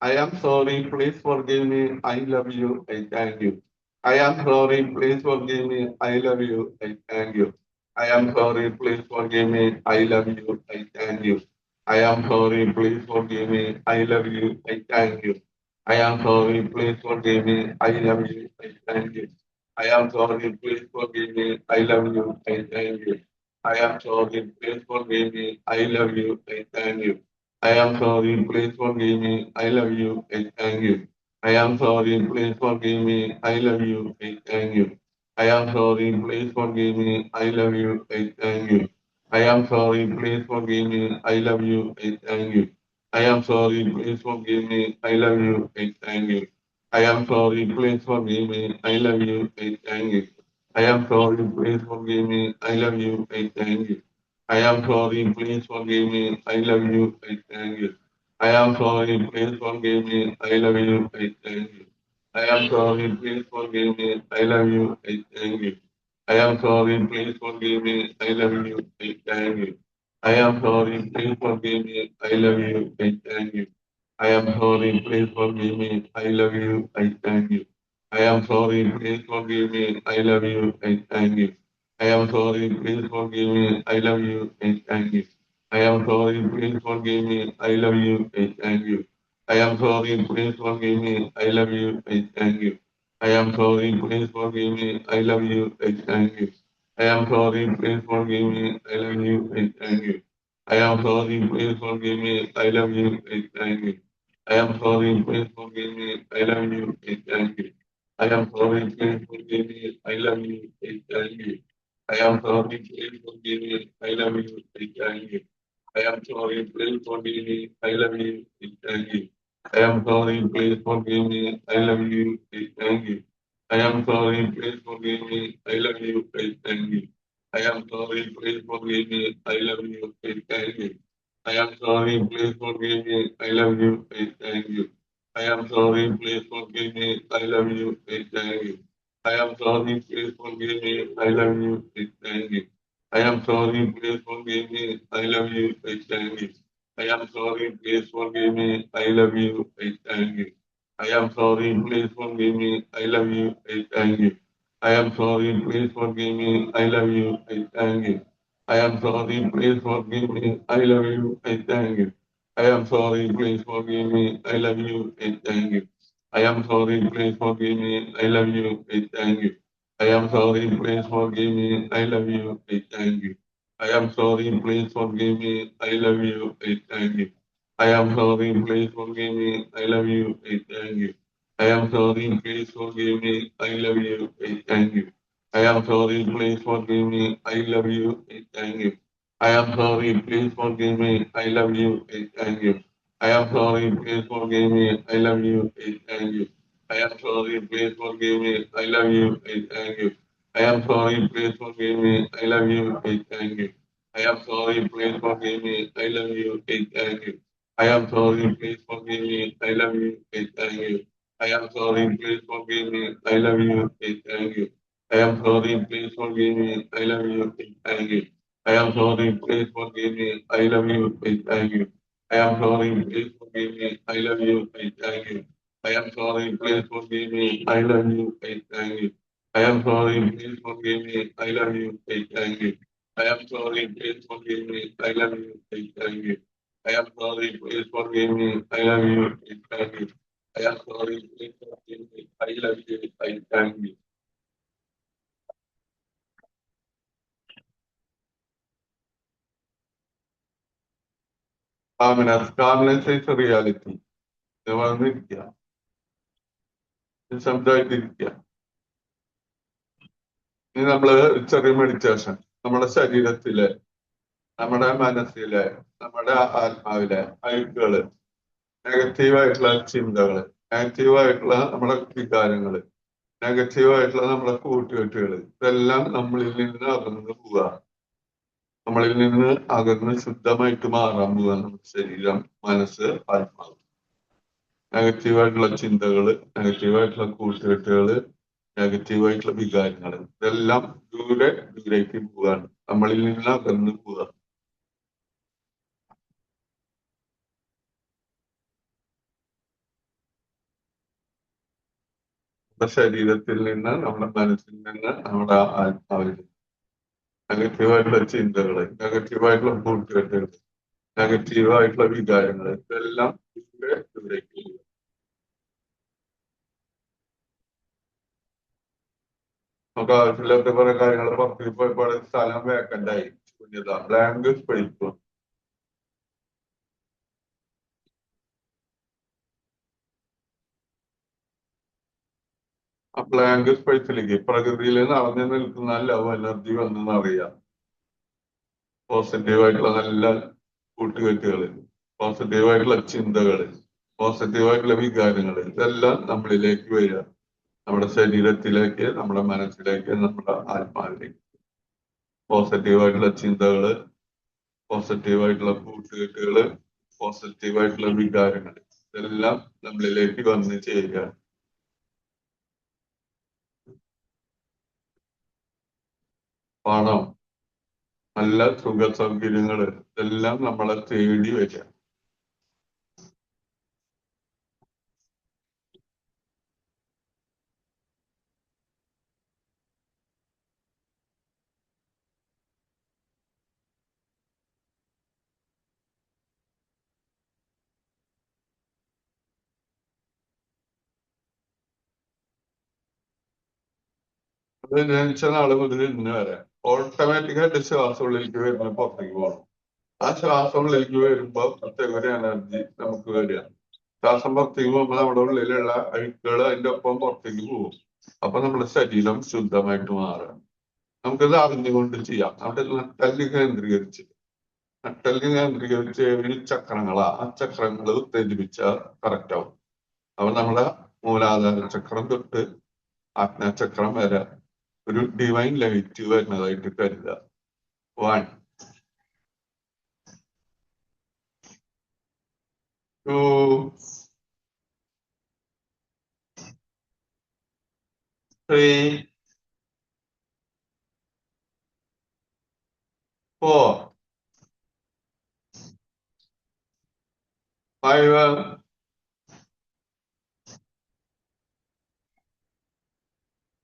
I am sorry, please forgive me, I love you, I thank you. I am sorry, please forgive me, I love you, I thank you. I am sorry, please forgive me, I love you, I thank you. I am sorry, please forgive me, I love you, I thank you. I am sorry, please forgive me, I love you, I thank you. I am sorry, please forgive me, I love you, I thank you. I am sorry, please forgive me, I love you, I thank you. I am sorry, please forgive me. I love you. I thank you. I am sorry, please forgive me. I love you. I thank you. I am sorry, please forgive me. I love you. I thank you. I am sorry, please forgive me. I love you. I thank you. I am sorry, please forgive me. I love you. I thank you. I am sorry, please forgive me. I love you. I thank you. I am sorry, please forgive me. I love you. I thank you. I am sorry, please forgive me. I love you. I thank you. I am sorry, please forgive me. I love you. I thank you. I am sorry, please forgive me. I love you. I thank you. I am sorry, please forgive me. I love you. I thank you. I am sorry, please forgive me. I love you. I thank you. I am sorry, please forgive me. I love you. I thank you. I am sorry, please forgive me. I love you. I thank you. I am sorry, please forgive me. I love you. I thank you. I am sorry, please forgive me. I love you. I thank you. I am sorry, please forgive me. I love you. I thank you. I am sorry, please forgive me. I love you. I thank you. I am sorry, please forgive me. I love you. I thank you. I am sorry, please forgive me. I love you. I thank you. I am sorry, please forgive me. I love you. I thank you. I am sorry, please forgive me. I love you. I thank you. I am sorry, please forgive me. I love you. I thank you. I am sorry, please forgive me. I love you. I thank you. I am sorry, please forgive me. I love you. I thank you. I am sorry, please forgive me. I love you. I thank you. I am sorry, please forgive me. I love you. I thank you. I am sorry, please forgive me. I love you. I thank you. I am sorry, please forgive me. I love you. I thank you. I am sorry, please forgive me. I love you. I thank you. I am sorry, please forgive me. I love you. I thank you. I am sorry, please forgive me. I love you. I thank you. I am sorry, please forgive me. I love you. I thank you. I am sorry, please forgive me. I love you. I thank you. I am sorry, please forgive me. I love you. I thank you. I am sorry, please forgive me. I love you. I thank you. I am sorry, please forgive me. I love you. I thank you. I am sorry, please forgive me. I love you. I thank you. I am sorry, please forgive me. I love you. I thank you. I am sorry, please forgive me. I love you. I thank you. I am sorry, please forgive me. I love you. I thank you. I am sorry, please forgive me. I love you. I thank you. I am sorry, please forgive me. I love you. I thank you. I am sorry, please forgive me. I love you. I thank you. I am sorry, please forgive me. I love you. I thank you. I am sorry, please forgive me. I love you. I thank you. I am sorry, please forgive me. I love you. I thank you. I am sorry, please forgive me. I love you. I thank you. I am sorry, please forgive me. I love you. I thank you. I am sorry, please forgive me. I love you. I thank you. I am sorry, please forgive me. I love you. I thank you. I am sorry, please forgive me. I love you. I thank you. I am sorry, please forgive me. I love you. I thank you. I am sorry, please forgive me. I love you. I thank you. I am sorry, please forgive me. I love you. I thank you. I am sorry, please forgive me. I love you. I thank you. I am sorry, please forgive me. I love you. I thank you. Amen. As calmness is a reality. വന്നിരിക്കുക ശബ്ദമായിട്ടിരിക്കുക. ഇനി നമ്മള് ചെറിയ മെഡിറ്റേഷൻ നമ്മുടെ ശരീരത്തിലെ, നമ്മുടെ മനസ്സിലെ, നമ്മുടെ ആത്മാവിലെ അഴുക്കുകള്, നെഗറ്റീവായിട്ടുള്ള ചിന്തകള്, നെഗറ്റീവായിട്ടുള്ള നമ്മുടെ വികാരങ്ങള്, നെഗറ്റീവായിട്ടുള്ള നമ്മുടെ കൂട്ടുകെട്ടുകള്, ഇതെല്ലാം നമ്മളിൽ നിന്ന് അകന്ന് പോവുക. നമ്മളിൽ നിന്ന് അകന്ന് ശുദ്ധമായിട്ട് മാറാൻ പോവുക നമ്മുടെ ശരീരം, മനസ്സ്, ആത്മാവ്. നെഗറ്റീവായിട്ടുള്ള ചിന്തകള്, നെഗറ്റീവായിട്ടുള്ള കൂട്ടുകെട്ടുകള്, നെഗറ്റീവായിട്ടുള്ള വികാരങ്ങള്, ഇതെല്ലാം ദൂരേക്ക് പോവുകയാണ്. നമ്മളിൽ നിന്ന് അകന്ന് പോവുക. ശരീരത്തിൽ നിന്ന്, നമ്മുടെ മനസ്സിൽ നിന്ന്, നമ്മുടെ ആത്മാവിൽ നെഗറ്റീവായിട്ടുള്ള ചിന്തകള്, നെഗറ്റീവായിട്ടുള്ള കൂട്ടുകെട്ടുകൾ, നെഗറ്റീവായിട്ടുള്ള വികാരങ്ങൾ, ഇതെല്ലാം ഇതിലേക്ക് നമുക്ക് ആവശ്യമില്ലാത്ത കുറെ കാര്യങ്ങൾ പുറത്തേക്ക് പോയപ്പോൾ സ്ഥലം വേക്കണ്ടായി, ശൂന്യത, ബ്ലാങ്ക് സ്പേസ്. ആ ബ്ലാങ്ക് സ്പേസിലേക്ക് പ്രകൃതിയിൽ നിറഞ്ഞു നിൽക്കുന്ന ലവ് എനർജി വന്നെന്ന് അറിയാം. പോസിറ്റീവായിട്ടുള്ള നല്ല കൂട്ടുകെട്ടുകള്, പോസിറ്റീവായിട്ടുള്ള ചിന്തകള്, പോസിറ്റീവായിട്ടുള്ള വികാരങ്ങള്, ഇതെല്ലാം നമ്മളിലേക്ക് വരിക. നമ്മുടെ ശരീരത്തിലേക്ക്, നമ്മുടെ മനസ്സിലേക്ക്, നമ്മുടെ ആത്മാവിലേക്ക്. പോസിറ്റീവായിട്ടുള്ള ചിന്തകള്, പോസിറ്റീവായിട്ടുള്ള കൂട്ടുകെട്ടുകള്, പോസിറ്റീവായിട്ടുള്ള വികാരങ്ങൾ, ഇതെല്ലാം നമ്മളിലേക്ക് വന്ന് ചേരുക. പണം, നല്ല സുഖ സൗകര്യങ്ങള്, ഇതെല്ലാം നമ്മളെ തേടി വരിക. അത് ജനിച്ച നാള് മുതൽ ഇന്ന് വരെ ഓട്ടോമാറ്റിക്കായിട്ട് ശ്വാസം ഉള്ളിലേക്ക് വരുമ്പോൾ പുറത്തേക്ക് പോകണം. ആ ശ്വാസം ഉള്ളിലേക്ക് വരുമ്പോൾ പ്രത്യേക ഒരു എനർജി നമുക്ക് വരിക. ശ്വാസം പുറത്തേക്ക് പോകുമ്പോൾ നമ്മുടെ ഉള്ളിലുള്ള അഴുക്കുകൾ അതിന്റെ ഒപ്പം പുറത്തേക്ക് പോകും. അപ്പൊ നമ്മുടെ ശരീരം ശുദ്ധമായിട്ട് മാറുക. നമുക്കത് അറിഞ്ഞുകൊണ്ട് ചെയ്യാം. അവിടെ നട്ടല് കേന്ദ്രീകരിച്ച്, നട്ടല് കേന്ദ്രീകരിച്ച് 7 ചക്രങ്ങളാ, ആ ചക്രങ്ങൾ ഉത്തേജിപ്പിച്ചാൽ കറക്റ്റ് ആവും. അപ്പൊ നമ്മുടെ മൂലാധാര ചക്രം തൊട്ട് ആജ്ഞാചക്രം വരെ ഒരു ഡിവൈൻ ലൈറ്റ് വരുന്നതായിട്ട് കരുതുക. 1 2 3 4 5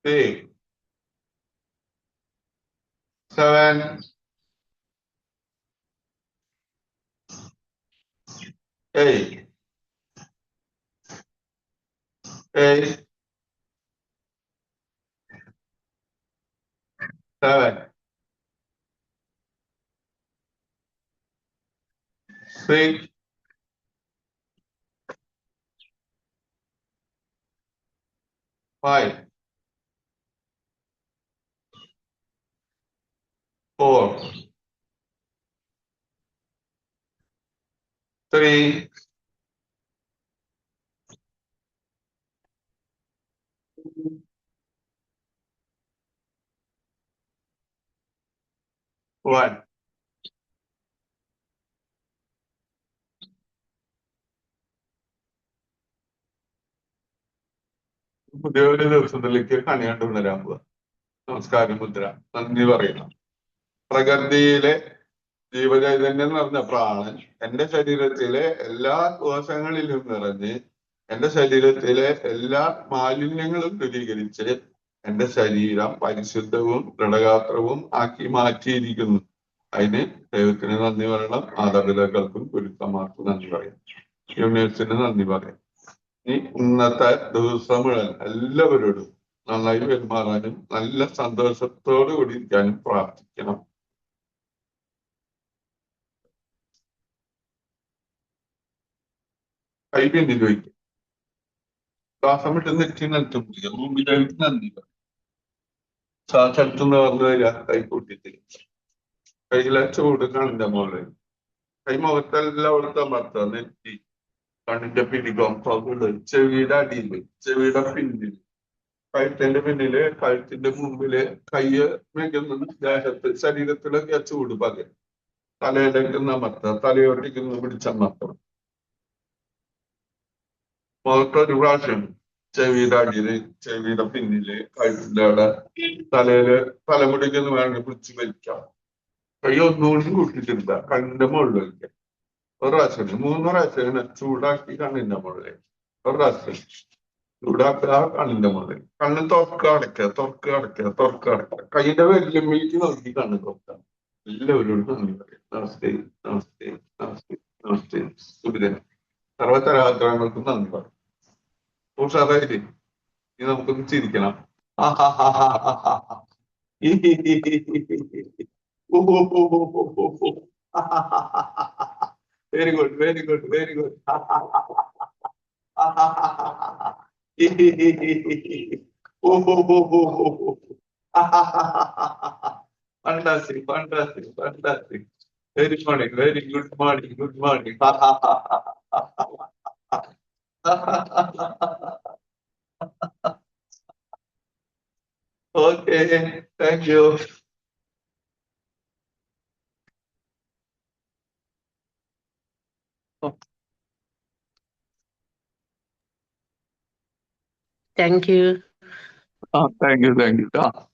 6 7 8 8 7 6 5 4 3 1. പുതിയൊരു ദിവസത്തിലേക്ക് കണി കണ്ടു ഉണരാൻ പോവുക. നമസ്കാരം മുദ്ര. നന്ദി പറയണം. പ്രകൃതിയിലെ ജീവചൈതന്യം നിറഞ്ഞ പ്രാണൻ എന്റെ ശരീരത്തിലെ എല്ലാ കോശങ്ങളിലും നിറഞ്ഞ് എന്റെ ശരീരത്തിലെ എല്ലാ മാലിന്യങ്ങളും ദൂരീകരിച്ച് എന്റെ ശരീരം പരിശുദ്ധവും ദൃഢഗാത്രവും ആക്കി മാറ്റിയിരിക്കുന്നു. അതിന് ദൈവത്തിന് നന്ദി പറയണം. മാതാപിതാക്കൾക്കും ഗുരുക്കന്മാർക്കും നന്ദി പറയാം. യൂണിവേഴ്സിന് നന്ദി പറയാം. ഇന്നത്തെ ദിവസം മുഴുവൻ എല്ലാവരോടും നന്നായി പെരുമാറാനും നല്ല സന്തോഷത്തോടു കൂടി ഇരിക്കാനും പ്രാർത്ഥിക്കണം. കൈ പിന്നിൽ വയ്ക്കും. ശ്വാസം വിട്ട് നെറ്റി നിലത്തും പിടിക്കുക. മുമ്പിലേക്ക് നന്ദി പറയും. ശ്വാസം എടുത്തുനിന്ന് പറഞ്ഞു വരിക. കൈ കൂട്ടിട്ട് കയ്യിലെ ചൂട് കണ്ണിന്റെ മുകളിൽ, കൈ മുഖത്തെല്ലാം അവിടുത്തെ അമർത്തുക. നെറ്റി, കണ്ണിന്റെ പിടികം, പകുള്, ചെവിയുടെ അടിയില്, ചെവിയുടെ പിന്നില്, കഴുത്തിന്റെ പിന്നില്, കഴുത്തിന്റെ മുമ്പില്, കയ്യ് വെക്കുന്ന ദേഹത്ത്, ശരീരത്തിലൊക്കെ ചൂട് പകരും. തലയിലേക്ക് അമർത്തുക. തലയോട്ടേക്ക് പിടിച്ചമർത്തണം. മുഖത്തൊരു പ്രാവശ്യം ചെവിയുടെ അടിയില്, ചെവിയുടെ പിന്നില്, കഴുത്തിന്റെ അവിടെ, തലയില്, തലമുടിക്കൊന്ന് വേണമെങ്കിൽ പിടിച്ച് വലിക്കാം. കൈ ഒന്നുകൂടി കൂട്ടിട്ടിരുന്ന കണ്ണിന്റെ മുകളിൽ വയ്ക്കാം. ഒരു പ്രാവശ്യം 3 പ്രാവശ്യം ഇങ്ങനെ ചൂടാക്കി കണ്ണിന്റെ മുകളിൽ ഒരു പ്രാവശ്യം. ചൂടാക്കുക കണ്ണിന്റെ മുകളിൽ. കണ്ണ് തുറക്കുക അടയ്ക്കുക, തുറക്കുക അടയ്ക്കുക, തുറക്കുക അടയ്ക്കുക. കൈയുടെ വലിയമ്മയ്ക്ക് നോക്കി കണ്ണ് തുറക്കുക. എല്ലാവരോടും നന്ദി പറയാം. നമസ്തേ, നമസ്തേ, നമസ്തേ, നമസ്തേ. സുഖിതൻ സർവ്വതരാഗ്രഹങ്ങൾക്കും നന്ദി പറയാം. ഉഷാറായില്ലേ? ഇനി നമുക്കൊന്ന് ചിരിക്കണം. Very good, very good, very good. Fantastic, fantastic, fantastic. Very morning, very good morning, good morning. Okay, thank you. Thank you. Thank you, thank you.